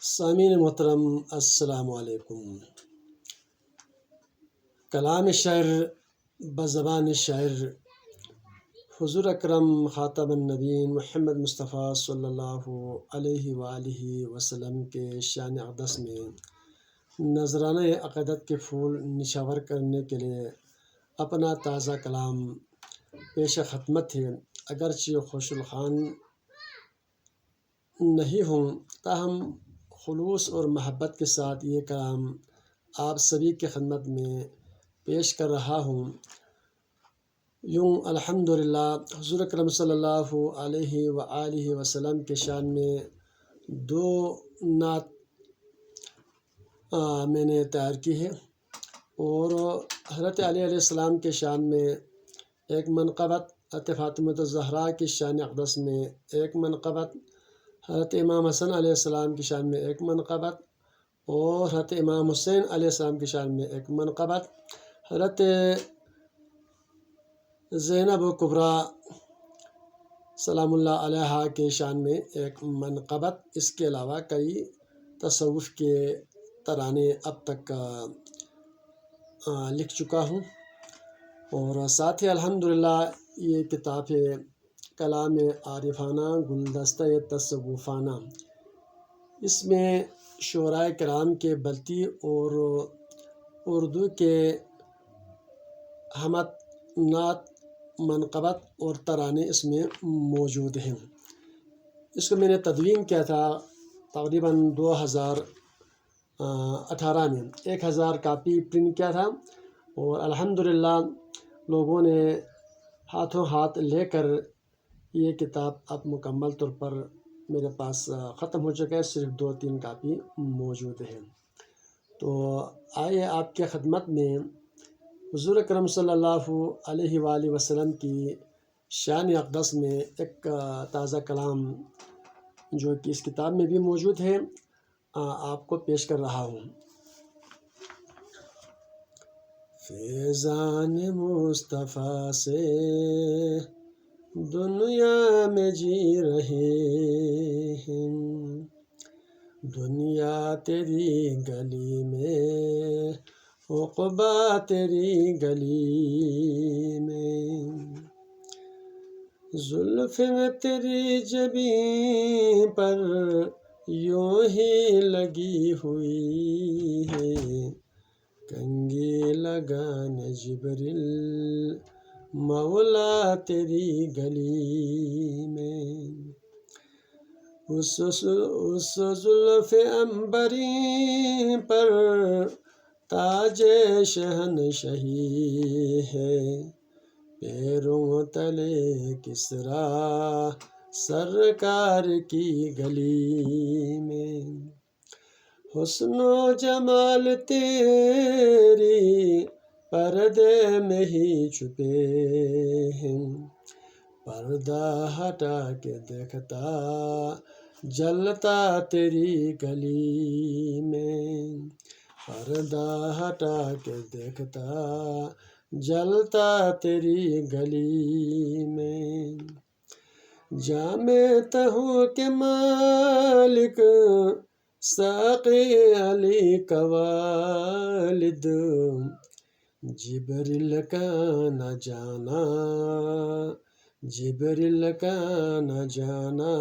سامعین محترم، السلام علیکم۔ کلام شاعر بزبان شاعر حضور اکرم خاتم النبیین محمد مصطفیٰ صلی اللہ علیہ وآلہ وسلم کے شان اقدس میں نذرانہ عقیدت کے پھول نچھاور کرنے کے لیے اپنا تازہ کلام پیش خدمت ہے۔ اگرچہ خوش الخوان نہیں ہوں، تاہم خلوص اور محبت کے ساتھ یہ کلام آپ سبھی کی خدمت میں پیش کر رہا ہوں۔ یوں الحمدللہ حضور اکرم صلی اللہ علیہ وآلہ وسلم کے شان میں دو نعت میں نے تیار کی ہے، اور حضرت علی علیہ السلام کے شان میں ایک منقبت، حضرت فاطمۃ الزہرا کی شان اقدس میں ایک منقبت، حضرت امام حسن علیہ السلام کی شان میں ایک منقبت، اور حضرت امام حسین علیہ السلام کی شان میں ایک منقبت، حضرت زینب کبریٰ سلام اللہ علیہا کے شان میں ایک منقبت۔ اس کے علاوہ کئی تصوف کے ترانے اب تک لکھ چکا ہوں، اور ساتھ ہی الحمدللہ یہ کتاب ہے کلام عارفانہ گلدستہ تصوفانہ۔ اس میں شعراء کرام کے بلتی اور اردو کے حمد، نعت، منقبت اور ترانے اس میں موجود ہیں۔ اس کو میں نے تدوین کیا تھا تقریباً 2018 میں، 1000 کاپی پرنٹ کیا تھا، اور الحمدللہ لوگوں نے ہاتھوں ہاتھ لے کر یہ کتاب اب مکمل طور پر میرے پاس ختم ہو چکا ہے، صرف 2-3 کاپی موجود ہیں۔ تو آئیے آپ کی خدمت میں حضور اکرم صلی اللہ علیہ وآلہ وسلم کی شان اقدس میں ایک تازہ کلام جو کہ اس کتاب میں بھی موجود ہے آپ کو پیش کر رہا ہوں۔ فیضان مصطفیٰ سے دنیا میں جی رہے ہیں، دنیا تیری گلی میں، عقبیٰ تیری گلی میں، زلفیں تیری جبین پر یوں ہی لگی ہوئی ہے، کنگھی لگانے جبریل مولا تیری گلی میں، اس زلف عنبری پر تاج شہنشہی ہے، پیروں تلے کسریٰ سرکار کی گلی میں، حسن و جمال تیری پردے میں ہی چھپے ہیں، پردہ ہٹا کے دیکھتا جلتا تیری گلی میں، پردہ ہٹا کے دیکھتا جلتا تیری گلی میں، جام تہوں کے مالک ساقی علی کا والد، جبریل کا نہ جانا، جبریل کا نہ جانا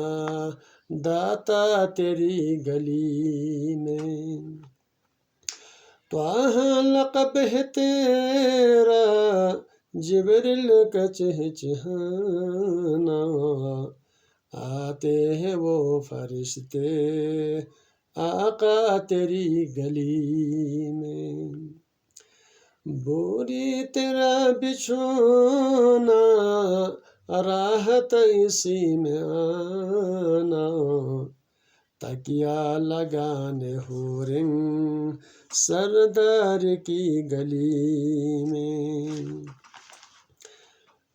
داتا تیری گلی میں، طٰہ لقب ہے تیرا جبریل کا چہچہانا، آتے ہیں وہ فرشتے آقا تیری گلی میں، بوری تیرا بچھونا راحت اسی میں آنا، تکیہ لگانے حوریں سردار کی گلی میں،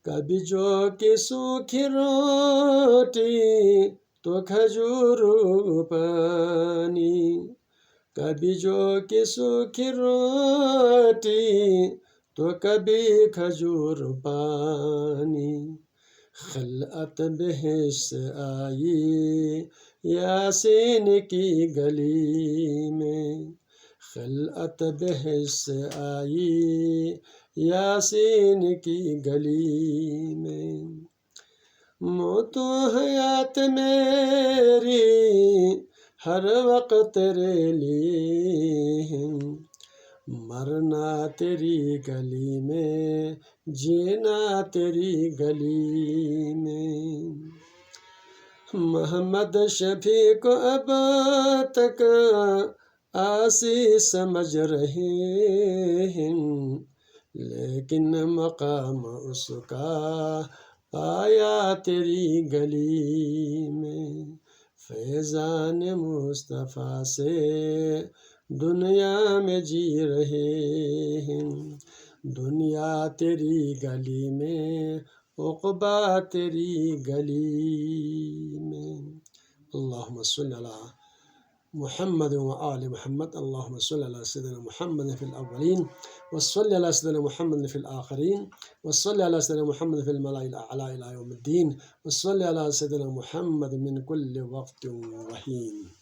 کبھی جو کہ سوکھی روٹی تو کھجور پانی، کبھی جو کہ سوکھی روٹی تو کبھی کھجور پانی، خلعت بہشت سے آئی یاسین کی گلی میں خلعت بحث سے آئی، یاسین کی گلی میں موت و حیات میری ہر وقت تیرے لیے، مرنا تیری گلی میں، جینا تیری گلی میں۔ محمد شفیع کو اب تک آسی سمجھ رہے ہیں، لیکن مقام اس کا پایا تیری گلی میں۔ فیضان مصطفیٰ سے دنیا میں جی رہے ہیں، دنیا تیری گلی میں، عقبہ تیری گلی میں۔ اللہم صلی علی محمد وآل محمد، اللہم صلی علی سیدنا محمد فی الاولین، وصلی علی سیدنا محمد فی الآخرین، وصلی علی سیدنا محمد فی الملأ الاعلی الی یوم الدین، وصلی علی سیدنا محمد من کل وقت وحین۔